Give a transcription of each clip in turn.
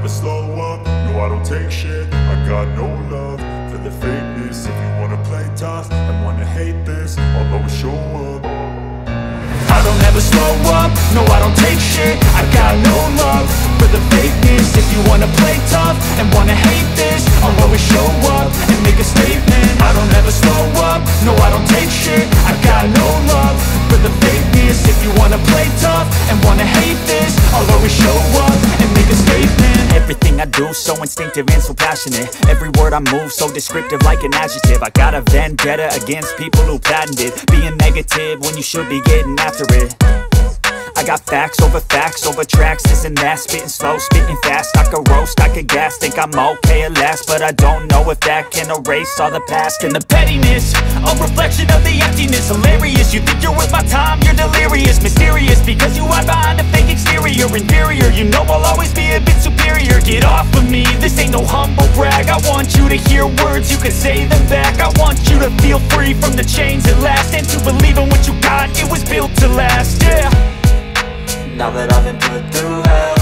never slow up, no I don't take shit. I got no love for the fakeness. If you wanna play tough and wanna hate this, I'll always show up. I don't ever slow up, no I don't take shit. I got no love for the fakeness. If you wanna play tough and wanna hate this, I'll always show up and make a statement. I don't ever slow up, no I don't take shit. I got no love for the fakeness. If you wanna play tough and wanna hate this, I'll always show up and make a statement. Everything I do so instinctive and so passionate. Every word I move so descriptive like an adjective. I got a vendetta against people who patented being negative when you should be getting after it. I got facts over tracks, this and that. Spitting slow, spitting fast. I could roast, I could gas. Think I'm okay at last, but I don't know if that can erase all the past. And the pettiness, a reflection of the emptiness. Hilarious, you think you're worth my time, you're delirious. Mysterious, because you hide behind a fake exterior. Inferior, you know I'll always be a bit superior. Get off of me, this ain't no humble brag. I want you to hear words, you can say them back. I want you to feel free from the chains that last, and to believe in what you got, it was built to last, yeah. Now that I've been put through hell,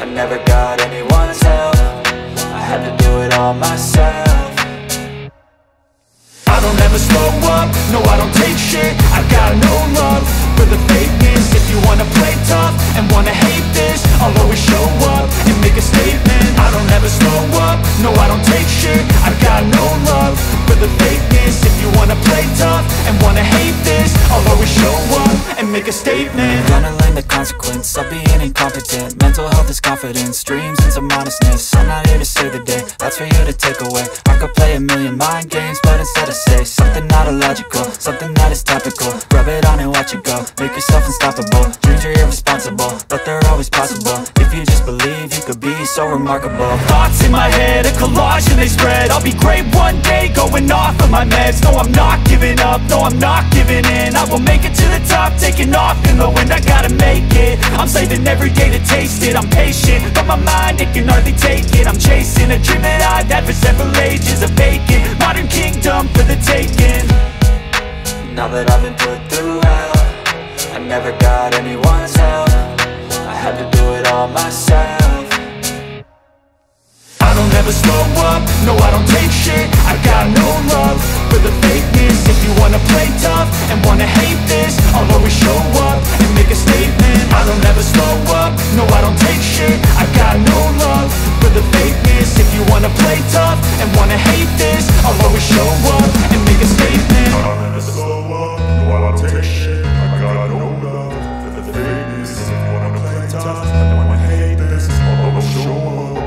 I never got anyone's help. I had to do it all myself. I don't ever slow up, no I don't take shit. I got no love for the fakeness. If you wanna play tough and wanna hate this, I'll always show up and make a statement. I don't ever slow up, no I don't take shit. I got no love for the fakeness. If you wanna play tough and wanna hate this, I'll always show up and make a statement. Gonna learn the consequence of being incompetent. Mental health is confidence, dreams and some honestness. I'm not here to save the day, that's for you to take away. I could play a million mind games, but instead I say something not illogical, something that is topical. Rub it on and watch it go, make yourself unstoppable. Dreams are irresponsible, but they're always possible. If you just believe, you could be so remarkable. Thoughts in my head, a collage and they spread. I'll be great one day, going off of my meds. No, I'm not giving up, no, I'm not giving in. I will make it to the top, taking off in the wind. I gotta make it, I'm saving every day to taste it. I'm patient, but my mind, it can hardly take it. I'm chasing a dream that I've had for several ages. A vacant, modern kingdom for the taking. Now that I've been put through hell, I never got anyone's help. I had to do it all myself. I don't ever slow up, no I don't take shit. I got no love for the fakeness. If you wanna play tough and wanna hate this, I'll always show up and make a statement. I don't ever slow up, no I don't take shit. I got no love for the fakeness. If you wanna play tough and wanna hate this, I'll always show up and make a statement. I don't ever slow up, no I don't take shit. I got no love for the fakeness. If you wanna play tough and wanna hate this, I'll always show up.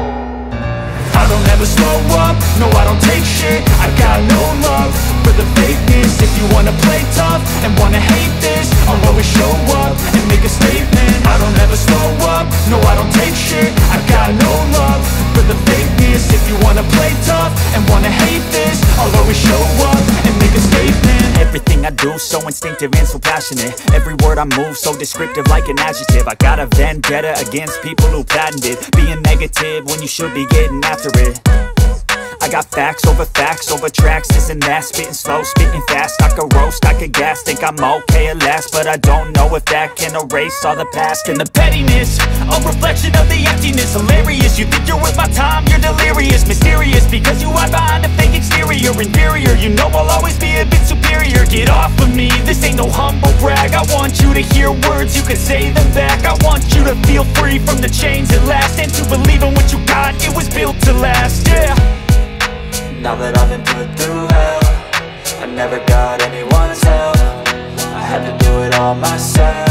I don't ever slow up, no I don't take shit. I got no love for the fakeness. If you wanna play tough and wanna hate this, I'll always show up and make a statement. I don't ever slow up, no I don't take shit. I got no love for the fakeness. If you wanna play tough and wanna hate this, I'll always show up and make a statement. Everything I do so instinctive and so passionate. Every word I move so descriptive like an adjective. I got a vendetta against people who patented being negative when you should be getting after it. I got facts over tracks, this and that. Spitting slow, spitting fast. I could roast, I could gas. Think I'm okay at last, but I don't know if that can erase all the past. And the pettiness, a reflection of the emptiness. Hilarious, you think you're worth my time, you're delirious. Mysterious, because you hide behind a fake exterior. Inferior, you know I'll always be a bit superior. Get off of me, this ain't no humble brag. I want you to hear words, you can say them back. I want you to feel free from the chains that last, and to believe in what you got, it was built to last, yeah. Now that I've been put through hell, I never got anyone's help. I had to do it all myself.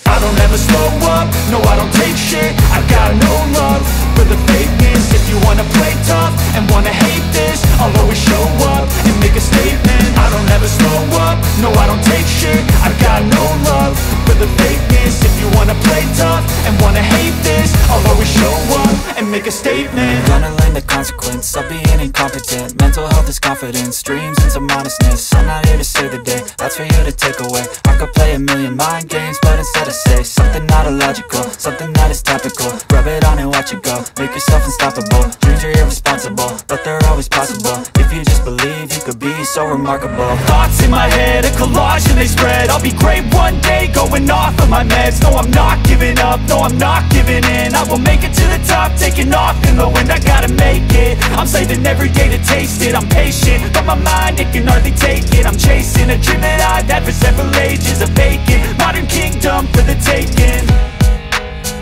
I don't ever slow up, no I don't take shit. I got no love for the fakeness. If you wanna play tough and wanna hate this, I'll always show up and make a statement. I don't ever slow up, no I don't take shit. I got no love for the fakeness. If you wanna play tough and wanna hate this, I'll always show up and make a statement. Gonna learn the consequence of being incompetent. Mental health is confidence, dreams and some honestness. I'm not here to save the day, that's for you to take away. I could play a million mind games, but instead I say something not illogical, something that is topical. Rub it on and watch it go, make yourself unstoppable. Dreams are irresponsible, but they're always possible. If you just believe, you could be so remarkable. Thoughts in my head, a collage and they spread. I'll be great one day, going off of my meds. No, I'm not giving up, no, I'm not giving in. I will make it to the top, taking off in the wind, I gotta make it. I'm saving every day to taste it. I'm patient, but my mind, it can hardly take it. I'm chasing a dream that I've had for several ages. A vacant, modern kingdom for the taking.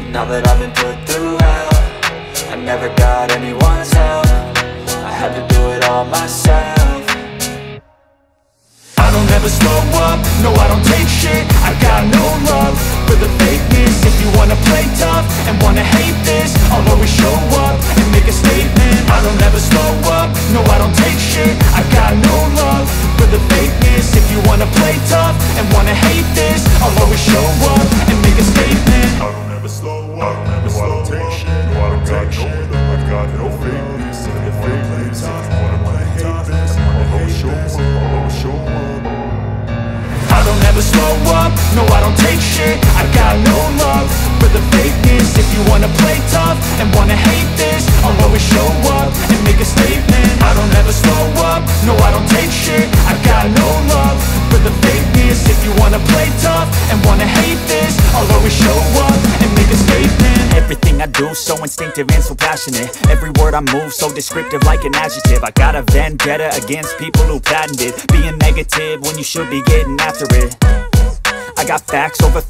Now that I've been put through hell, I never got anyone's help. I had to do it all myself. I don't ever slow up, no I don't take shit. I got no love for the fakeness. If you wanna play tough and wanna hate this, I'll always show up and make a statement. I don't ever slow up, no I don't take shit. I got no love for the fakeness. If you wanna play tough and wanna hate this, I'll always show up and make a statement. I don't ever slow up, I don't take shit. No, I don't take shit. I got no fakeness. If you wanna play tough, wanna hate this, I'll always show up, I'll always show up. I don't ever slow up, no I don't take shit. I got no love for the fakeness. If you wanna play tough and wanna hate this, I'll always show up and make a statement. I don't ever slow up, no I don't take shit. I got no love for the fakeness. If you wanna play tough and wanna hate this, I'll always show up and make a statement. Everything I do so instinctive and so passionate. Every word I move so descriptive like an adjective. I got a vendetta against people who patented being negative when you should be getting after it. I got facts over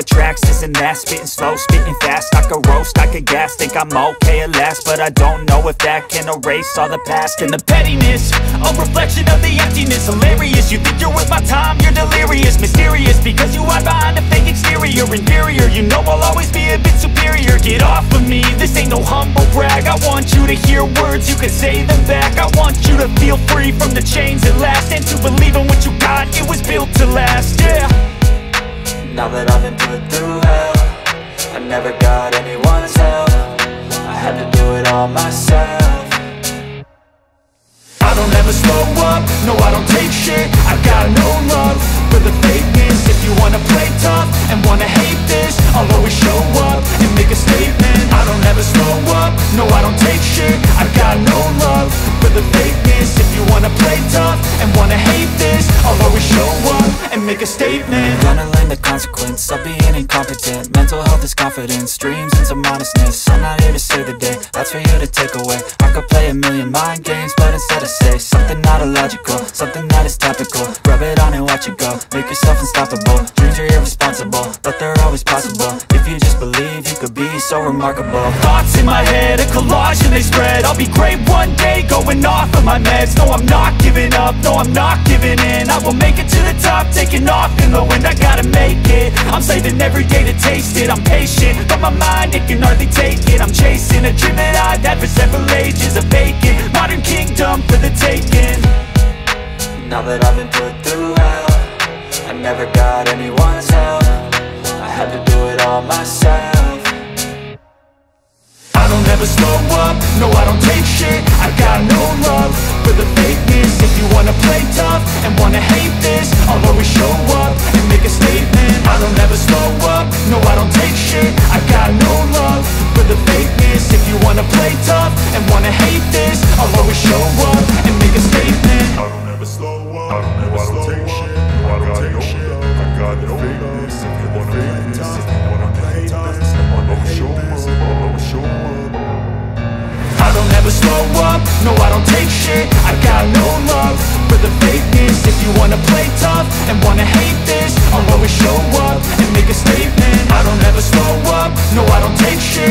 tracks, this and that. Spitting slow, spitting fast. I could roast, I could gas. Think I'm okay at last, but I don't know if that can erase all the past. And the pettiness, a reflection of the emptiness. Hilarious, you think you're worth my time, you're delirious. Mysterious, because you hide behind a fake exterior. Inferior, you know I'll always be a bit superior. Get off of me, this ain't no humble brag. I want you to hear words, you can say them back. I want you to feel free from the chains at last, and to believe in what you got, it was built to last, yeah. Now that I've been put through hell, I never got anyone's help. I had to do it all myself. I don't ever slow up, no I don't take shit. I got no love for the fakeness. If you wanna play tough and wanna hate this, I'll always show up and make a statement. I don't ever slow up, no I don't take shit. I got no love for the fakeness. If you wanna play tough and wanna hate this, I'll always show up and make a statement. Gonna learn the consequence of being incompetent. Mental health is confidence, dreams into modestness. I'm not here to save the day, that's for you to take away. I could play a million mind games, but instead I say something not illogical, something that is topical. Rub it on and watch it go, make yourself unstoppable. Dreams are irresponsible, but they're always possible. If you just believe, you could be so remarkable. Thoughts in my head, a collage and they spread. I'll be great one day, going off of my meds. No, I'm not giving up, no, I'm not giving in. I will make it to the top, taking off in the wind, I gotta make it. I'm saving every day to taste it. I'm patient, but my mind, it can hardly take it. I'm chasing a dream that I've had for several ages. A vacant, modern kingdom for the taking. Now that I've been put through hell, I never got anyone's help. I had to do it all myself. I don't ever slow up, no I don't take shit. I got no love for the fakeness. If you wanna play tough and wanna hate this, I'll always show up and make a statement. I don't ever slow up, no I don't take shit. I got no love for the fakeness. If you wanna play tough and wanna hate this, I'll always show up and make a statement. I don't ever slow up, I don't take shit. No, I don't take shit. I got no fakeness. If you wanna play tough, if you wanna hate this, I'll always show up, I'll always show up. I don't ever slow up, no I don't take shit. I got no love for the fakeness. If you wanna play tough and wanna hate this, I'll always show up and make a statement. I don't ever slow up, no I don't take shit.